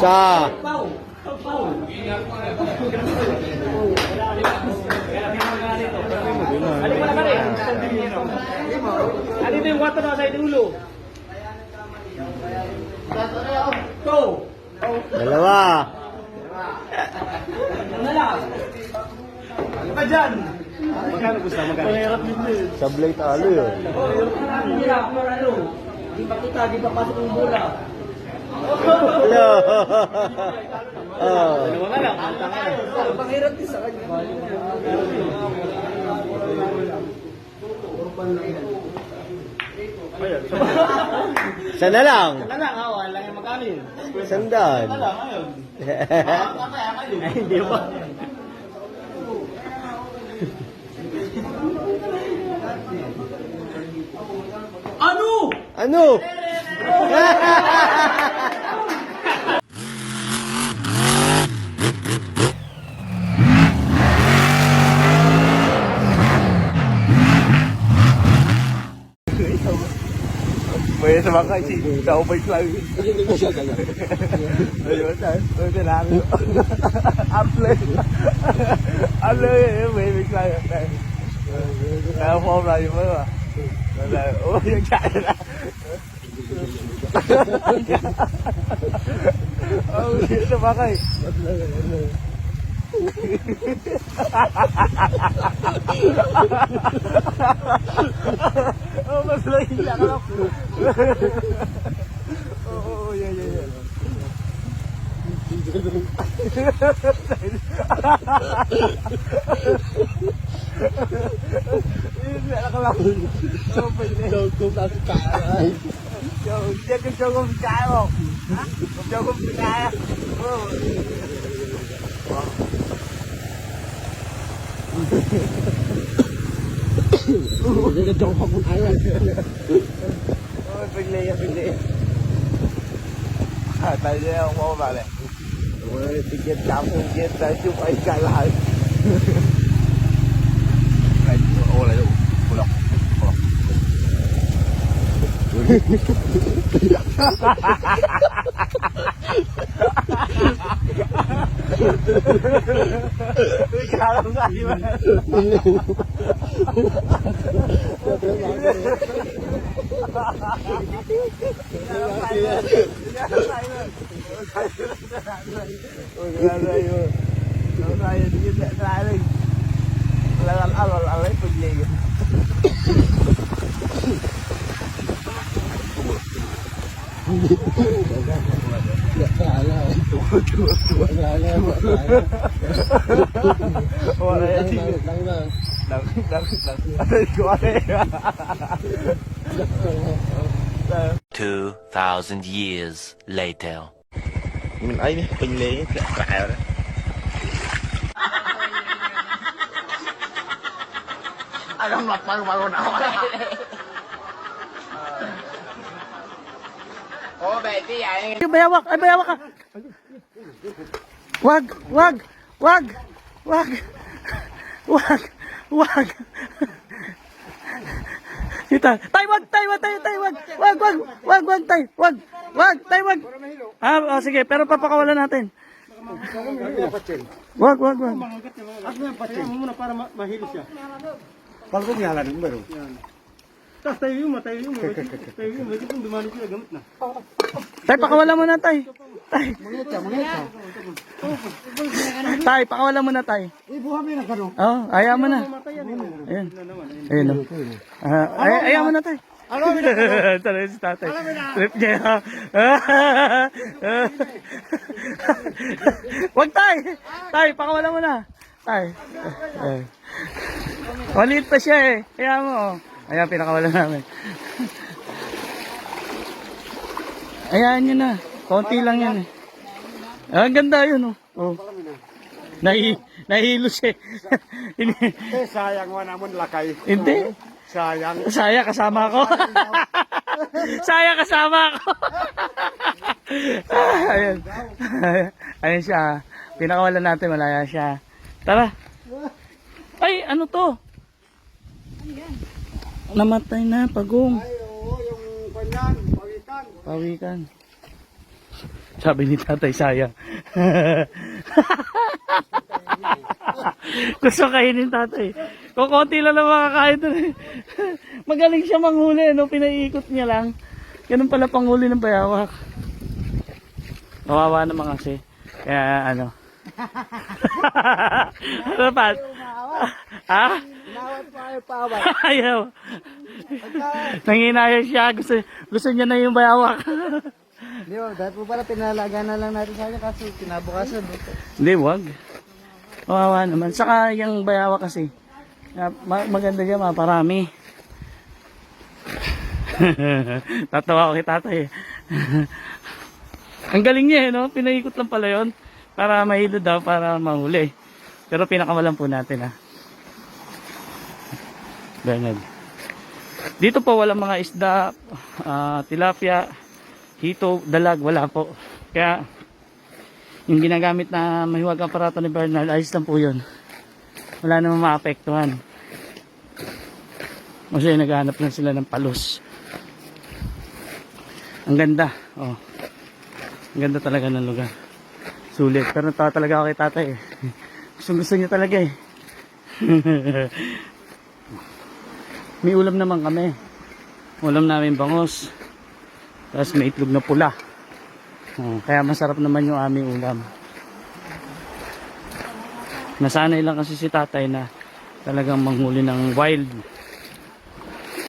Sa ano ito yung water na sa inulo? Go! dalawa. Ano lang? Ano ka dyan? Magkano gusto? Magkano? Mahirap din yun. Sablay talo yun. Hirap mo ano? Di pa kita, di pa pasok yung bola. Hello. Oh. Ano nga lang? Mahirap din sa kanya. Sana lang. Wala lang, ha? Wala lang yung magkano yun. Sandan. Wala lang, ngayon. Ay, hindi ba? Ano? Ano? May sama ka si tao bike lang. Ayun tayo. Ito lang. Upload. Upload may bike lang. Kaya form lang yung mga. Oh, yung kaya na. Oh, sama ka eh. Oh, mas lagi lang ako. Oh, yeah. Hindi ako lang. Oh, pwede. Kung kaya. Yo, kung kaya mo. Ha? Kung kaya. Oh. Nagdadong pa kung ayaw. Oh, pigli. Tayo na yung mga bale. Tikit kapong kit tayo yung ay kalahan. Wala yun. Bulok. Ikaw nga di ba? Wala yan. 2,000 years later. Mình ấy nhé, bình lý lại rồi đó. Anh không lọc bằng nào. Ủa bè tí vậy. Bayawak ka. Wag. Kita. Tay, wag. Ah, sige, pero papakawalan natin. Wag. As mo yung patsin. Muna para mahilo siya. Palgog niya lang, bro. Tapos tayo yung. Medyo kung dumani sila, gamit na. Tay, pakawalan mo na, tay. Tay, pakawalan mo na, tay. Ibuha mo yung gano'n. Oh, ayaw mo na. Ayan. Ayun. Ayaw mo na, tay. Tara si tatay. Trip niya. Wag, tay. Tay, pakawalan mo na. Tay. Maliit pa siya eh. Kaya mo. Ayan, pinakawalan namin. Ayan yun na. Konti lang yan eh. Ang ganda yun oh. Oh. Nahilo siya. Sayang mo naman lakay. Hindi. Sayang. Saya kasama ko. Ayan. Ayan siya. Pinakawalan natin, malaya siya. Tara. Ay, ano to? Namatay na, pagong. Ay, oo, yung kanyan, pawikan. Pawikan. Sabi ni tatay, sayang. Gusto kainin tatay. Kukunti lang na makakain doon. Magaling siya manghuli, no? Pinaiikot niya lang. Ganun pala panghuli ng bayawak. Kawawa naman kasi. Kaya ano. Ano pa? Ha? Nawat pa kayo pawat. Ayaw. Nanginayang siya. Gusto niya na yung bayawak. Hindi mo, dahil po pala pinalagaan na lang natin sa kanya kasi kinabukasan. Hindi, wag. Kawawa naman. Saka yung bayawak kasi. Maganda siya, maparami. Tatawa ko kay tatay. Ang galing niya, no? Pinaikot lang pala yun. Para mahilo daw, para mahuli. Pero pinakawalan po natin, ha. Ganyan. Dito po walang mga isda, tilapia, hito, dalag, wala po. Kaya, yung ginagamit na mahiwag aparato ni Bernard, ayos lang po yun. Wala namang maapektuhan. Kasi naghahanap lang sila ng palos. Ang ganda. Oh. Ang ganda talaga ng lugar. Sulit. Pero natawa talaga ako kay tatay eh. Gusto niya talaga eh. May ulam naman kami. Ulam namin bangos. Tapos may itlog na pula. Oh, kaya masarap naman yung aming ulam. Nasanay lang kasi si tatay na talagang manghuli ng wild